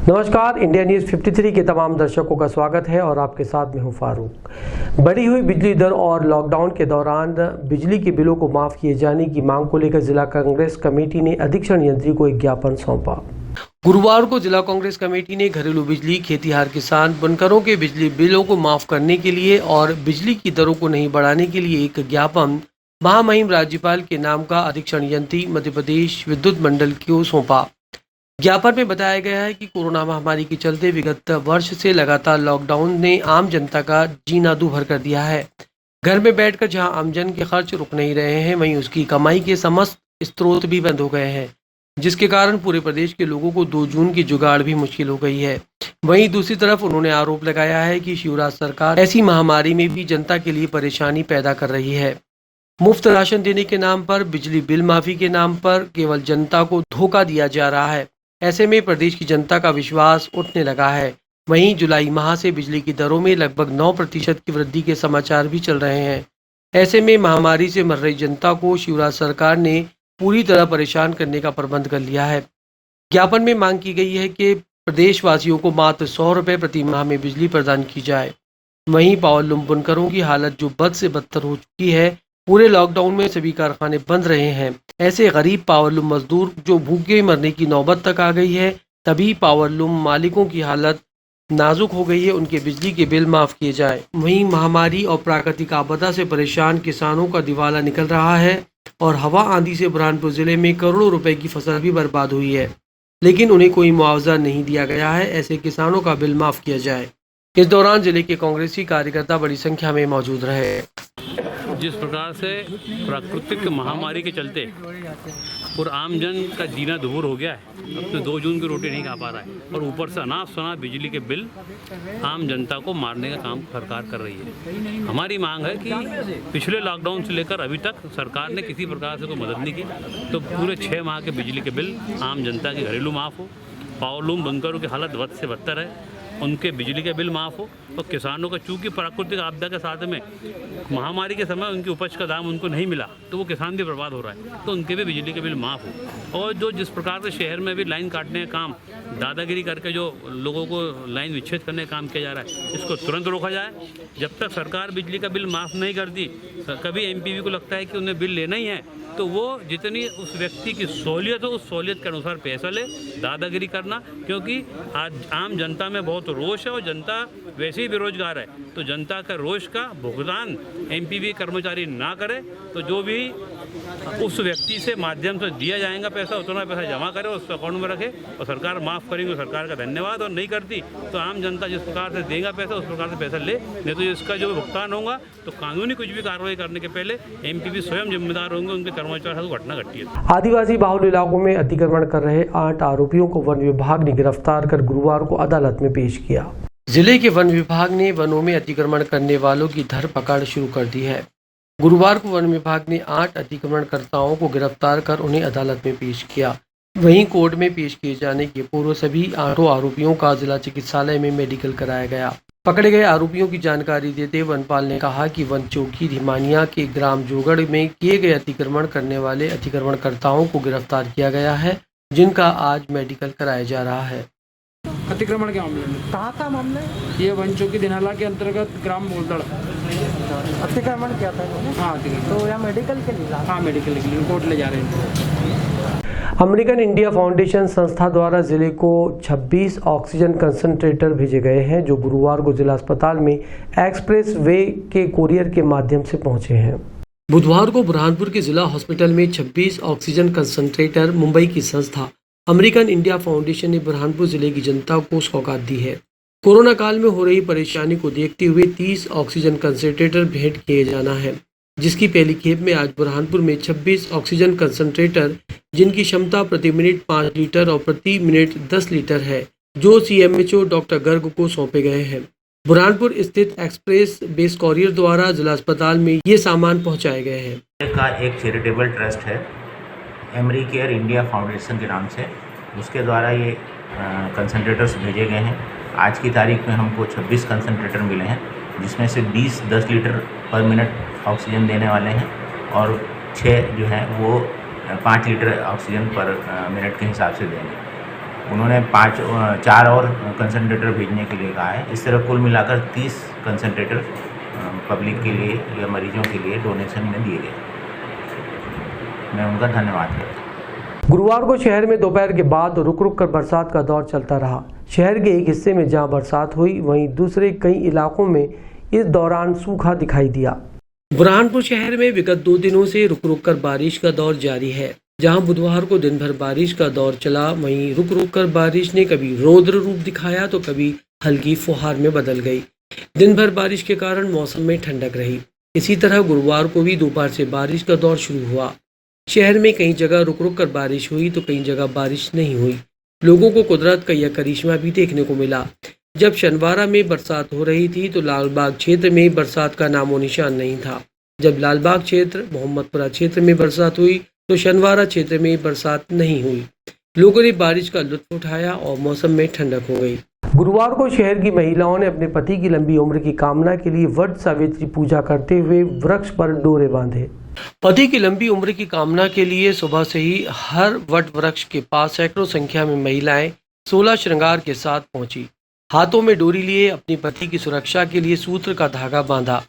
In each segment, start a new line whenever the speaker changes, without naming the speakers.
नमस्कार, India news 53 के तमाम दर्शकों का स्वागत है और आपके साथ में हूं फारूक। बढ़ी हुई बिजली दर और लॉकडाउन के दौरान बिजली के बिलों को माफ़ किए जाने की मांग को लेकर जिला कांग्रेस कमेटी ने अधीक्षण यंत्री को एक ज्ञापन सौंपा। गुरुवार को जिला कांग्रेस कमेटी ने घरेलू बिजली, खेतीहार किसान, बुनकरों के बिजली बिलों को माफ़ करने के लिए और बिजली की दरों को नहीं बढ़ाने के लिए एक ज्ञापन महामहिम राज्यपाल के नाम का अधीक्षण यंत्री मध्य प्रदेश विद्युत मंडल को सौंपा। ज्ञापन में बताया गया है कि कोरोना महामारी के चलते विगत वर्ष से लगातार लॉकडाउन ने आम जनता का जीना दूभर कर दिया है। घर में बैठकर जहां आमजन के खर्च रुक नहीं रहे हैं, वहीं उसकी कमाई के समस्त स्रोत भी बंद हो गए हैं, जिसके कारण पूरे प्रदेश के लोगों को 2 जून की जुगाड़ भी मुश्किल हो गई है। वहीं दूसरी तरफ उन्होंने आरोप लगाया है कि शिवराज सरकार ऐसी महामारी में भी जनता के लिए परेशानी पैदा कर रही है। मुफ्त राशन देने के नाम पर, बिजली बिल माफी के नाम पर केवल जनता को धोखा दिया जा रहा है। ऐसे में प्रदेश की जनता का विश्वास उठने लगा है। वहीं जुलाई माह से बिजली की दरों में लगभग 9% की वृद्धि के समाचार भी चल रहे हैं। ऐसे में महामारी से मर रही जनता को शिवराज सरकार ने पूरी तरह परेशान करने का प्रबंध कर लिया है। ज्ञापन में मांग की गई है कि प्रदेशवासियों को मात्र 100 रुपये प्रति माह में बिजली प्रदान की जाए। वहीं पावरलूम बुनकरों की हालत जो बद से बदतर हो चुकी है। पूरे लॉकडाउन में सभी कारखाने बंद रहे हैं। ऐसे गरीब पावरलूम मजदूर जो भूखे मरने की नौबत तक आ गई है, तभी पावरलूम मालिकों की हालत नाजुक हो गई है, उनके बिजली के बिल माफ किए जाए। वहीं महामारी और प्राकृतिक आपदा से परेशान किसानों का दिवाला निकल रहा है और हवा आंधी से बुरहानपुर जिले में करोड़ों रुपए की फसल भी बर्बाद हुई है, लेकिन उन्हें कोई मुआवजा नहीं दिया गया है। ऐसे किसानों का बिल माफ किया जाए। इस दौरान जिले के कांग्रेसी कार्यकर्ता बड़ी संख्या में मौजूद रहे।
जिस प्रकार से प्राकृतिक महामारी के चलते और आमजन का जीना दूभर हो गया है, अब तो 2 जून की रोटी नहीं खा पा रहा है और ऊपर से अनाप शनाप बिजली के बिल आम जनता को मारने का काम सरकार कर रही है। हमारी मांग है कि पिछले लॉकडाउन से लेकर अभी तक सरकार ने किसी प्रकार से कोई मदद नहीं की, तो पूरे 6 माह के बिजली के बिल आम जनता के घरेलू माफ़ हो, पावरलूम बुनकरों की हालत बद से बदतर है, उनके बिजली के बिल माफ़ हो, और किसानों का चूँकि प्राकृतिक आपदा के साथ में महामारी के समय उनकी उपज का दाम उनको नहीं मिला, तो वो किसान भी बर्बाद हो रहा है, तो उनके भी बिजली के बिल माफ़ हो। और जो जिस प्रकार से शहर में भी लाइन काटने का काम, दादागिरी करके जो लोगों को लाइन विच्छेद करने का काम किया जा रहा है, इसको तुरंत रोका जाए। जब तक सरकार बिजली का बिल माफ़ नहीं करती, कभी एमपीवी को लगता है कि उन्हें बिल लेना ही है, तो वो जितनी उस व्यक्ति की सहूलियत हो उस सहूलियत के अनुसार पैसा ले, दादागिरी करना, क्योंकि आज आम जनता में बहुत रोष है और जनता वैसे ही बेरोजगार है, तो जनता का रोष का भुगतान एमपीवी कर्मचारी ना करे, तो जो भी उस व्यक्ति से माध्यम से दिया जाएगा पैसा, उतना पैसा जमा करे और उस अकाउंट में रखे, और सरकार माफ़ करेंगे, सरकार का धन्यवाद। और नहीं करती तो आम जनता जिस प्रकार से देगा पैसा उस प्रकार से पैसा ले, नहीं तो इसका जो भुगतान होगा तो कानूनी कुछ भी कार्रवाई करने के पहले एमपीवी स्वयं जिम्मेदार होंगे, उनके कर्मचारी को घटना घटी है।
आदिवासी बाहुल इलाकों में अतिक्रमण कर रहे 8 आरोपियों को वन विभाग ने गिरफ्तार कर गुरुवार को अदालत में पेश किया। जिले के वन विभाग ने वनों में अतिक्रमण करने वालों की धरपकड़ शुरू कर दी है। गुरुवार को वन विभाग ने 8 अतिक्रमणकर्ताओं को गिरफ्तार कर उन्हें अदालत में पेश किया। वहीं कोर्ट में पेश किए जाने के पूर्व सभी 8 आरोपियों का जिला चिकित्सालय में मेडिकल कराया गया। पकड़े गए आरोपियों की जानकारी देते वनपाल ने कहा कि वन चौकी धिमानिया के ग्राम जोगड़ में किए गए अतिक्रमण करने वाले अतिक्रमणकर्ताओं को गिरफ्तार किया गया है, जिनका आज मेडिकल कराया जा रहा है।
अतिक्रमण के मामले में
कहाँ का मामला है?
ये वन चौकी दिनाला के अंतर्गत ग्राम बोलदड़
अतिक्रमण किया था इन्होंने?
हाँ अतिक्रमण।
तो यहाँ मेडिकल के लिए ला?
हाँ मेडिकल के लिए कोर्ट ले जा रहे हैं।
अमेरिकन इंडिया फाउंडेशन संस्था द्वारा जिले को 26 ऑक्सीजन कंसंट्रेटर भेजे गए हैं, जो गुरुवार को जिला अस्पताल में एक्सप्रेस वे के कोरियर के माध्यम से पहुंचे हैं। बुधवार को बुरहानपुर के जिला हॉस्पिटल में 26 ऑक्सीजन कंसंट्रेटर मुंबई की संस्था अमेरिकन इंडिया फाउंडेशन ने बुरहानपुर जिले की जनता को सौगात दी है। कोरोना काल में हो रही परेशानी को देखते हुए 30 ऑक्सीजन कंसंट्रेटर भेंट किए जाना है, जिसकी पहली खेप में आज बुरहानपुर में 26 ऑक्सीजन कंसंट्रेटर, जिनकी क्षमता प्रति मिनट 5 लीटर और प्रति मिनट 10 लीटर है, जो सीएमएचओ डॉक्टर गर्ग को सौंपे गए हैं। बुरहानपुर स्थित एक्सप्रेस बेस कॉरियर द्वारा जिला अस्पताल में ये सामान पहुंचाए गए हैं।
का एक चैरिटेबल ट्रस्ट है अमेरिकेयर इंडिया फाउंडेशन के नाम से, उसके द्वारा ये कंसंट्रेटर्स भेजे गए हैं। आज की तारीख में हमको 26 कंसंट्रेटर मिले हैं, जिसमें से 20 10 लीटर पर मिनट ऑक्सीजन देने वाले हैं और 6 जो हैं वो 5 लीटर ऑक्सीजन पर मिनट के हिसाब से देंगे। उन्होंने 4 और कंसंट्रेटर भेजने के लिए कहा है। इस तरह कुल मिलाकर 30 कंसंट्रेटर पब्लिक के लिए या मरीजों के लिए डोनेशन में दिए गए। मैं उनका धन्यवाद करता हूँ।
गुरुवार को शहर में दोपहर के बाद रुक रुक कर बरसात का दौर चलता रहा। शहर के एक हिस्से में जहां बरसात हुई वहीं दूसरे कई इलाकों में इस दौरान सूखा दिखाई दिया। बुरहानपुर शहर में विगत 2 दिनों से रुक रुक कर बारिश का दौर जारी है। जहां बुधवार को दिन भर बारिश का दौर चला, वहीं रुक रुक कर बारिश ने कभी रौद्र रूप दिखाया तो कभी हल्की फुहार में बदल गई। दिन भर बारिश के कारण मौसम में ठंडक रही। इसी तरह गुरुवार को भी दोपहर से बारिश का दौर शुरू हुआ। शहर में कई जगह रुक रुक कर बारिश हुई तो कई जगह बारिश नहीं हुई। लोगों को कुदरत का यह करिश्मा भी देखने को मिला। जब शनिवारा में बरसात हो रही थी तो लालबाग क्षेत्र में बरसात का नामो निशान नहीं था। जब लालबाग क्षेत्र, मोहम्मदपुरा क्षेत्र में बरसात हुई तो शनिवारा क्षेत्र में बरसात नहीं हुई। लोगों ने बारिश का लुत्फ उठाया और मौसम में ठंडक हो गई। गुरुवार को शहर की महिलाओं ने अपने पति की लंबी उम्र की कामना के लिए वट सावित्री पूजा करते हुए वृक्ष पर डोरे बांधे। पति की लंबी उम्र की कामना के लिए सुबह से ही हर वट वृक्ष के पास सैकड़ों संख्या में महिलाएं 16 श्रृंगार के साथ पहुंची। हाथों में डोरी लिए अपने पति की सुरक्षा के लिए सूत्र का धागा बांधा।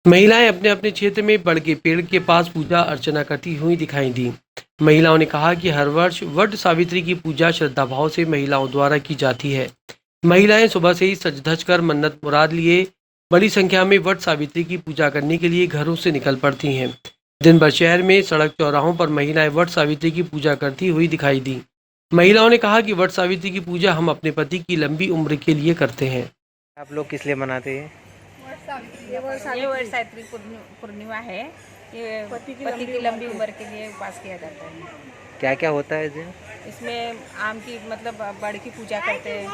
महिलाएं अपने अपने क्षेत्र में बड़ के पेड़ के पास पूजा अर्चना करती हुई दिखाई दी। महिलाओं ने कहा कि हर वर्ष वट सावित्री की पूजा श्रद्धा भाव से महिलाओं द्वारा की जाती है। महिलाएं सुबह से ही सज धज कर मन्नत मुराद लिए बड़ी संख्या में वट सावित्री की पूजा करने के लिए घरों से निकल पड़ती हैं। दिन भर शहर में सड़क चौराहों पर महिलाएं वट सावित्री की पूजा करती हुई दिखाई दी। महिलाओं ने कहा कि वट सावित्री की पूजा हम अपने पति की लंबी उम्र के लिए करते हैं।
आप लोग किस लिए मनाते हैं?
ये वट सावित्री पूर्णिमा है। ये पति की लंबी उम्र के लिए उपास किया जाता है।
क्या क्या होता है इसमें?
इसमें आम की मतलब बड़ की पूजा करते हैं,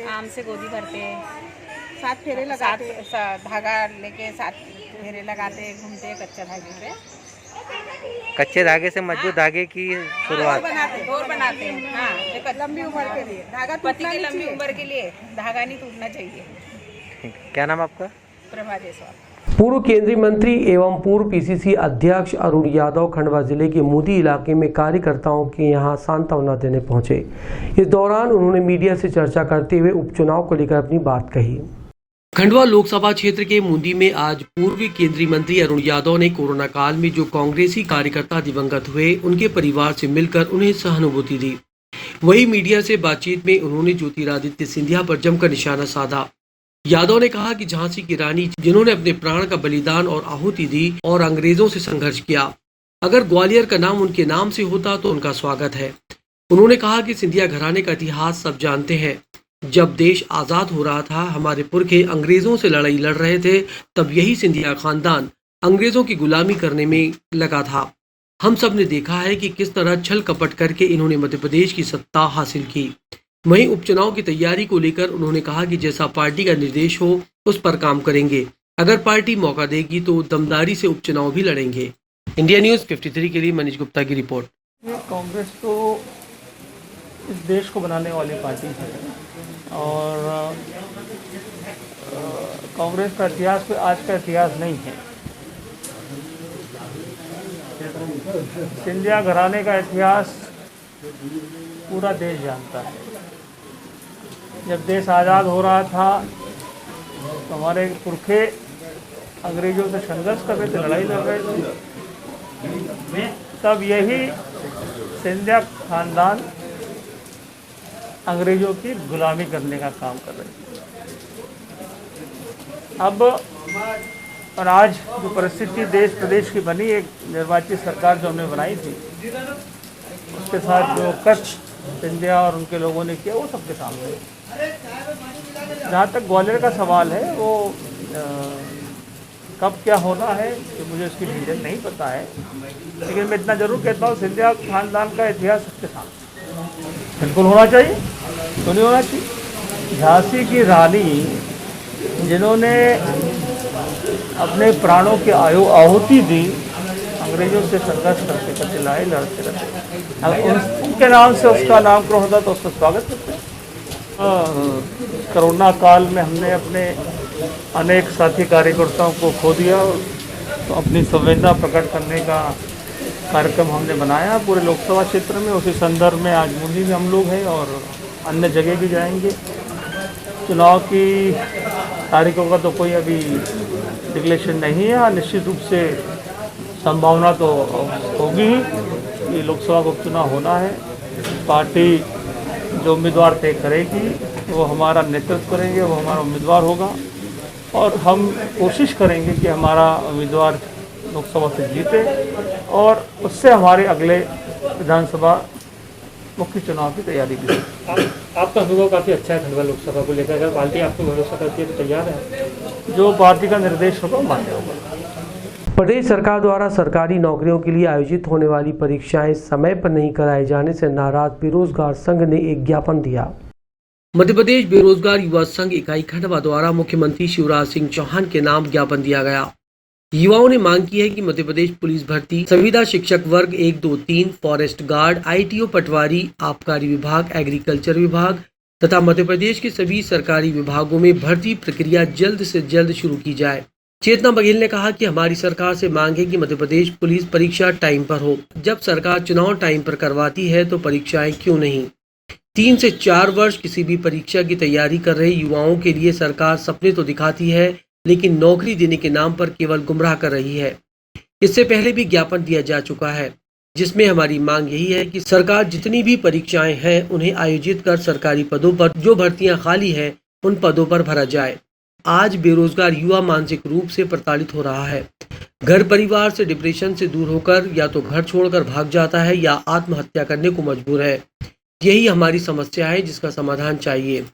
आम से गोदी भरते हैं, 7 फेरे लगाते हैं, धागा लेके 7 फेरे लगाते, घूमते कच्चा धागे से।
कच्चे धागे से मजबूत धागे की शुरुआत
डोर बनाते हैं। हाँ, लंबी उम्र के लिए धागा, पति की लंबी उम्र के लिए धागा नहीं टूटना चाहिए।
क्या नाम आपका?
प्रभा जायसवाल।
पूर्व केंद्रीय मंत्री एवं पूर्व पीसीसी अध्यक्ष अरुण यादव खंडवा जिले के मोदी इलाके में कार्यकर्ताओं के यहां सांत्वना देने पहुंचे। इस दौरान उन्होंने मीडिया से चर्चा करते हुए उपचुनाव को लेकर अपनी बात कही। खंडवा लोकसभा क्षेत्र के मुंदी में आज पूर्व केंद्रीय मंत्री अरुण यादव ने कोरोना काल में जो कांग्रेसी कार्यकर्ता दिवंगत हुए उनके परिवार से मिलकर उन्हें सहानुभूति दी। वहीं मीडिया से बातचीत में उन्होंने ज्योतिरादित्य सिंधिया पर जमकर निशाना साधा। यादव ने कहा कि झांसी की रानी जिन्होंने अपने प्राण का बलिदान और आहुति दी और अंग्रेजों से संघर्ष किया, अगर ग्वालियर का नाम उनके नाम से होता तो उनका स्वागत है। उन्होंने कहा कि सिंधिया घराने का इतिहास सब जानते हैं। जब देश आजाद हो रहा था, हमारे पुरखे अंग्रेजों से लड़ाई लड़ रहे थे, तब यही सिंधिया खानदान अंग्रेजों की गुलामी करने में लगा था। हम सब ने देखा है कि किस तरह छल कपट करके इन्होंने मध्य प्रदेश की सत्ता हासिल की। वहीं उपचुनाव की तैयारी को लेकर उन्होंने कहा कि जैसा पार्टी का निर्देश हो उस पर काम करेंगे। अगर पार्टी मौका देगी तो दमदारी से उपचुनाव भी लड़ेंगे। इंडिया न्यूज़ 53 के लिए मनीष गुप्ता की रिपोर्ट।
कांग्रेस तो इस देश को बनाने वाली पार्टी है और कांग्रेस का इतिहास कोई आज का इतिहास नहीं है। सिंधिया घराने का इतिहास पूरा देश जानता है। जब देश आज़ाद हो रहा था तो हमारे पुरखे अंग्रेजों से संघर्ष कर रहे थे, लड़ाई लड़ रहे थे। तब यही सिंधिया खानदान अंग्रेजों की गुलामी करने का काम कर रहे थे। अब और आज जो परिस्थिति देश प्रदेश की बनी, एक निर्वाचित सरकार जो हमने बनाई थी, उसके साथ जो कच्छ सिंधिया और उनके लोगों ने किया वो सबके सामने है। जहाँ तक ग्वालियर का सवाल है, वो कब क्या होना है कि मुझे उसकी डिटेल नहीं पता है, लेकिन मैं इतना ज़रूर कहता हूँ सिंधिया खानदान का इतिहास सबके सामने बिल्कुल होना चाहिए। तो नहीं होना चाहिए। झांसी की रानी जिन्होंने अपने प्राणों की आहुति दी, अंग्रेजों से संघर्ष करते करते लड़ाई लड़ते रहते, अब उनके नाम से उसका नामकरण होता तो उसका स्वागत करते हैं। कोरोना काल में हमने अपने अनेक साथी कार्यकर्ताओं को खो दिया, तो अपनी संवेदना प्रकट करने का कार्यक्रम हमने बनाया पूरे लोकसभा क्षेत्र में। उसी संदर्भ में आज मुंडी में हम लोग हैं और अन्य जगह भी जाएंगे। चुनाव की तारीखों का तो कोई अभी डिक्लेरेशन नहीं है। निश्चित रूप से संभावना तो होगी ही कि लोकसभा का उपचुनाव होना है। पार्टी जो उम्मीदवार तय करेगी वो हमारा नेतृत्व करेंगे, वो हमारा उम्मीदवार होगा और हम कोशिश करेंगे कि हमारा उम्मीदवार लोकसभा से जीते और उससे हमारे अगले विधानसभा मुख्य चुनाव की तैयारी भी।
आपका अनुभव काफ़ी अच्छा है खंडवा लोकसभा को लेकर। अगर पार्टी आपको भरोसा करती है तो तैयार है?
जो पार्टी का निर्देश होगा मान्य होगा।
प्रदेश सरकार द्वारा सरकारी नौकरियों के लिए आयोजित होने वाली परीक्षाएं समय पर नहीं कराए जाने से नाराज बेरोजगार संघ ने एक ज्ञापन दिया। मध्य प्रदेश बेरोजगार युवा संघ इकाई खंडवा द्वारा मुख्यमंत्री शिवराज सिंह चौहान के नाम ज्ञापन दिया गया। युवाओं ने मांग की है कि मध्य प्रदेश पुलिस भर्ती, संविदा शिक्षक वर्ग 1, 2, 3, फॉरेस्ट गार्ड, ITO पटवारी, आबकारी विभाग, एग्रीकल्चर विभाग तथा मध्य प्रदेश के सभी सरकारी विभागों में भर्ती प्रक्रिया जल्द से जल्द शुरू की जाए। चेतना बघेल ने कहा कि हमारी सरकार से मांग है कि मध्य प्रदेश पुलिस परीक्षा टाइम पर हो। जब सरकार चुनाव टाइम पर करवाती है तो परीक्षाएं क्यों नहीं? 3 से 4 वर्ष किसी भी परीक्षा की तैयारी कर रहे युवाओं के लिए सरकार सपने तो दिखाती है लेकिन नौकरी देने के नाम पर केवल गुमराह कर रही है। इससे पहले भी ज्ञापन दिया जा चुका है जिसमें हमारी मांग यही है कि सरकार जितनी भी परीक्षाएं हैं उन्हें आयोजित कर सरकारी पदों पर जो भर्तियां खाली हैं उन पदों पर भरा जाए। आज बेरोजगार युवा मानसिक रूप से प्रताड़ित हो रहा है। घर परिवार से डिप्रेशन से दूर होकर या तो घर छोड़कर भाग जाता है या आत्महत्या करने को मजबूर है। यही हमारी समस्या है जिसका समाधान चाहिए।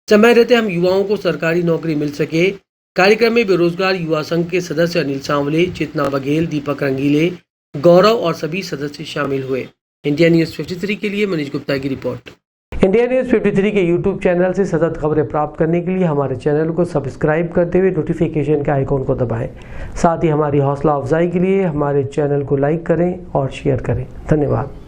समय रहते हम युवाओं को सरकारी नौकरी मिल सके। कार्यक्रम में बेरोजगार युवा संघ के सदस्य अनिल सांवले, चेतना बघेल, दीपक रंगीले, गौरव और सभी सदस्य शामिल हुए। इंडिया न्यूज़ 53 के लिए मनीष गुप्ता की रिपोर्ट। इंडिया न्यूज़ 53 के यूट्यूब चैनल से सतत खबरें प्राप्त करने के लिए हमारे चैनल को सब्सक्राइब करते हुए नोटिफिकेशन के आइकॉन को दबाएं। साथ ही हमारी हौसला अफजाई के लिए हमारे चैनल को लाइक करें और शेयर करें। धन्यवाद।